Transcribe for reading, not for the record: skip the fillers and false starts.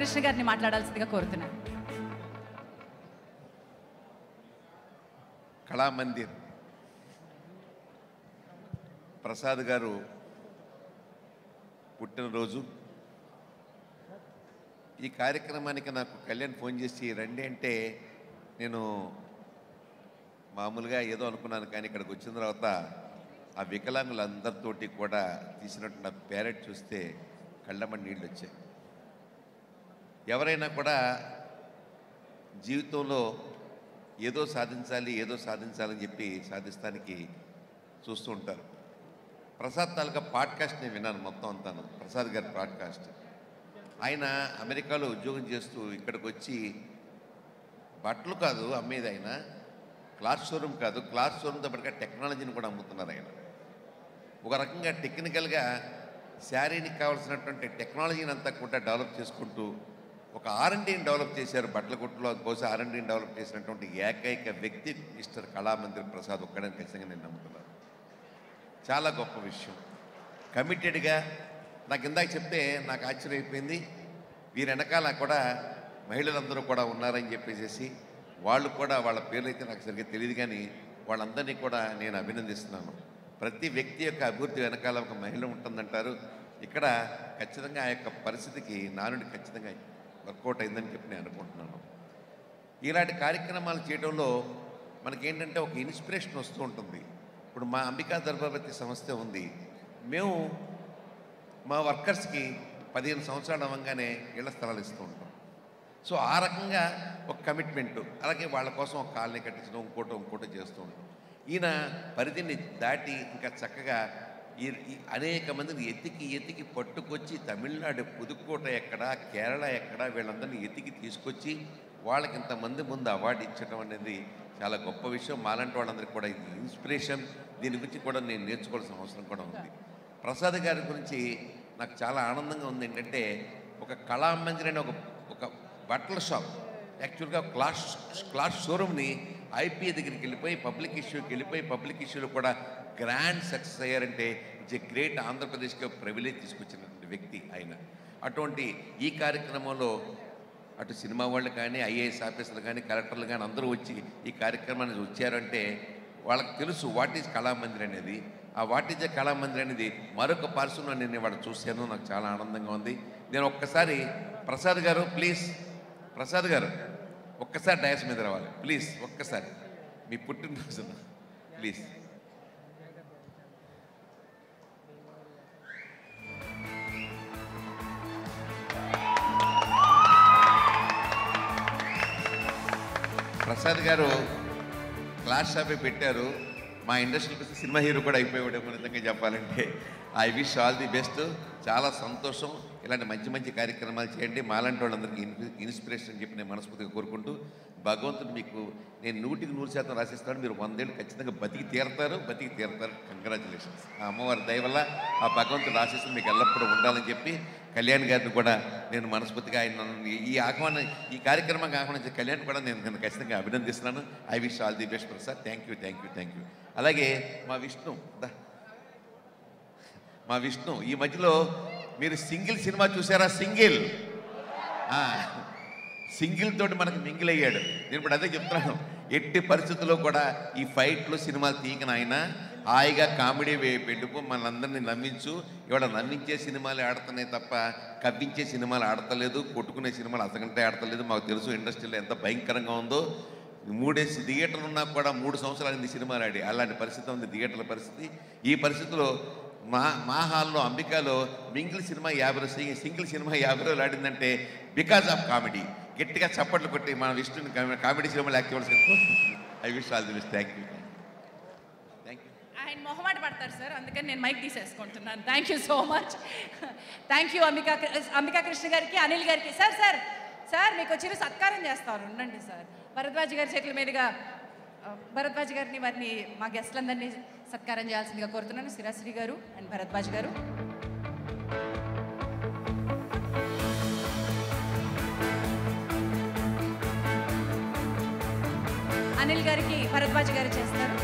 కృష్ణ గారిని మాట్లాడాల్సిందిగా కోరుతున్నాను. కళామందిర్ ప్రసాద్ గారు పుట్టినరోజు. ఈ కార్యక్రమానికి నాకు కళ్యాణ్ ఫోన్ చేసి రండి అంటే నేను మామూలుగా ఏదో అనుకున్నాను, కానీ ఇక్కడికి వచ్చిన తర్వాత ఆ వికలాంగులందరితోటి కూడా తీసినట్టు నా పేరెట్ చూస్తే కళ్ళమ్మని నీళ్ళు వచ్చాయి. ఎవరైనా కూడా జీవితంలో ఏదో సాధించాలని చెప్పి సాధిస్తానికి చూస్తూ ఉంటారు. ప్రసాద్ తాలూకా పాడ్కాస్ట్ నేను విన్నాను మొత్తం అంతాను, ప్రసాద్ గారి పాడ్కాస్ట్. ఆయన అమెరికాలో ఉద్యోగం చేస్తూ ఇక్కడికి వచ్చి బట్టలు కాదు అమ్మేది, ఆయన క్లాత్ షోరూమ్ కాదు, క్లాత్ షోరూమ్తో పాటుగా టెక్నాలజీని కూడా అమ్ముతున్నారు. ఆయన ఒక రకంగా టెక్నికల్గా శారీకి కావాల్సినటువంటి టెక్నాలజీని అంతా కూడా డెవలప్ చేసుకుంటూ ఒక R&Dని డెవలప్ చేశారు. బట్టల కొట్టులో బహుశా R&Dని డెవలప్ చేసినటువంటి ఏకైక వ్యక్తి మిస్టర్ కళామందిర్ ప్రసాద్ ఒక్కడని ఖచ్చితంగా నేను నమ్ముతున్నాను. చాలా గొప్ప విషయం. కమిటెడ్గా నాకు ఇందాక చెప్తే నాకు ఆశ్చర్యమైపోయింది. వీరి వెనకాల కూడా మహిళలందరూ కూడా ఉన్నారని చెప్పేసి, వాళ్ళు కూడా వాళ్ళ పేర్లు అయితే నాకు సరిగ్గా తెలియదు, కానీ వాళ్ళందరినీ కూడా నేను అభినందిస్తున్నాను. ప్రతి వ్యక్తి యొక్క అభివృద్ధి వెనకాల ఒక మహిళ ఉంటుందంటారు. ఇక్కడ ఖచ్చితంగా ఆ యొక్క పరిస్థితికి నా నుండి ఖచ్చితంగా వర్కౌట్ అయిందని చెప్పి నేను అనుకుంటున్నాను. ఇలాంటి కార్యక్రమాలు చేయడంలో మనకేంటంటే ఒక ఇన్స్పిరేషన్ వస్తూ ఉంటుంది. ఇప్పుడు మా అంబికా దర్బావతి సంస్థ ఉంది. మేము మా వర్కర్స్కి 15 సంవత్సరాలు అవ్వగానే ఇళ్ల స్థలాలు ఇస్తూ ఉంటాం. సో ఆ రకంగా ఒక కమిట్మెంటు, అలాగే వాళ్ళ కోసం ఒక కాలనీ కట్టించడం, ఇంకోటి చేస్తూ ఉంటాం. ఈయన పరిధిని దాటి ఇంకా చక్కగా అనేక మందిని ఎత్తికి పట్టుకొచ్చి తమిళనాడు పుదుక్కోట ఎక్కడ, కేరళ ఎక్కడ, వీళ్ళందరినీ ఎత్తికి తీసుకొచ్చి వాళ్ళకి ఇంతమంది ముందు అవార్డు ఇచ్చడం అనేది చాలా గొప్ప విషయం. మాలాంటి వాళ్ళందరికీ కూడా ఇది ఇన్స్పిరేషన్. దీని గురించి కూడా నేను నేర్చుకోవాల్సిన అవసరం కూడా ఉంది. ప్రసాద్ గారి గురించి నాకు చాలా ఆనందంగా ఉంది. ఏంటంటే ఒక కళామందిర్ అనే ఒక బట్టల షాప్, యాక్చువల్గా క్లాత్ షోరూమ్ని IPA దగ్గరికి వెళ్ళిపోయి పబ్లిక్ ఇష్యూలో కూడా గ్రాండ్ సక్సెస్ అయ్యారంటే ఇట్స్ ఏ గ్రేట్. ఆంధ్రప్రదేశ్కి ప్రివిలేజ్ తీసుకొచ్చినటువంటి వ్యక్తి ఆయన. అటువంటి ఈ కార్యక్రమంలో అటు సినిమా వాళ్ళు కానీ, IAS ఆఫీసర్లు కానీ, కలెక్టర్లు కానీ అందరూ వచ్చి ఈ కార్యక్రమానికి వచ్చారంటే వాళ్ళకి తెలుసు వాట్ ఈజ్ కళామందిర్ అనేది. ఆ వాట్ ఈజ్ ఏ కళామందిర్ అనేది మరొక పర్సన్లో నేను వాడు చూశాను. నాకు చాలా ఆనందంగా ఉంది. నేను ఒక్కసారి ప్రసాద్ గారు ప్లీజ్, ప్రసాద్ గారు ఒక్కసారి డయాస్ మీద రావాలి ప్లీజ్, ఒక్కసారి మీ పుట్టినరోజు ప్లీజ్. ప్రసాద్ గారు క్లాస్ షాపే పెట్టారు. మా ఇండస్ట్రీకి వస్తే సినిమా హీరో కూడా అయిపోయాడేమో నిజంగా చెప్పాలంటే. I wish all the best. చాలా సంతోషం. ఇలాంటి మంచి కార్యక్రమాలు చేయండి. మాలాంటి వాళ్ళందరికీ ఇన్స్పిరేషన్ అని చెప్పి నేను మనస్ఫూర్తిగా కోరుకుంటూ, భగవంతుడు మీకు నేను 100% రాసిస్తాను. మీరు 100 ఏళ్ళు ఖచ్చితంగా బతికి తీరతారు. కంగ్రాచులేషన్స్. ఆ అమ్మవారి దయ వల్ల ఆ భగవంతుడు ఆశీస్సులు మీకు ఎల్లప్పుడూ ఉండాలని చెప్పి కళ్యాణ్ గారిని కూడా నేను మనస్ఫూర్తిగా ఈ కార్యక్రమానికి ఆహ్వానించే కళ్యాణ్ కూడా నేను ఖచ్చితంగా అభినందిస్తున్నాను. I wish all the best Prasad. Thank you. అలాగే మా విష్ణు ఈ మధ్యలో మీరు సింగిల్ సినిమా చూసారా? సింగిల్ తోటి మనకు మింగిల్ అయ్యాడు. నేను ఇప్పుడు అదే చెప్తున్నాను. ఎట్టి పరిస్థితుల్లో కూడా ఈ ఫైట్లు సినిమాలు తీయకన ఆయన హాయిగా కామెడీ పెట్టుకో, మనందరినీ నవ్వించు. ఇవాళ నవ్వించే సినిమాలు ఆడుతున్నాయి తప్ప కవ్వించే సినిమాలు ఆడతలేదు, కొట్టుకునే సినిమాలు అసగంటే ఆడతలేదు. మాకు తెలుసు ఇండస్ట్రీలో ఎంత భయంకరంగా ఉందో. 3 థియేటర్లు ఉన్నా కూడా 3 సంవత్సరాలు సినిమాలు ఆడి అలాంటి పరిస్థితి ఉంది థియేటర్ల పరిస్థితి. ఈ పరిస్థితిలో మా హాల్లో అంబికాలో సింగిల్ సినిమా 50 రోజులు ఆడిందంటే బికాజ్ ఆఫ్ కామెడీ. గట్టిగా చప్పట్లు కొట్టి మన విష్ణుని కామెడీ సినిమాలు యాక్ట్ చేయవలసిన I wish all the best. Thank you. ఆయన మొహమాట పడతారు సార్, అందుకని నేను మైక్ తీసేసుకుంటున్నాను. Thank you so much. Thank you Ambika Krishna గారికి, అనిల్ గారికి. సార్ మీకు చిరు సత్కారం చేస్తారు, ఉండండి సార్. భరద్వాజ్ గారి చేతుల మీదుగా భరద్వాజ్ గారిని వారిని మా గెస్ట్లందరినీ సత్కారం చేయాల్సిందిగా కోరుతున్నాను. శిరాశ్రీ గారు అండ్ భరద్వాజ్ గారు. అనిల్ గారికి భరద్వాజ్ గారు చేస్తారు.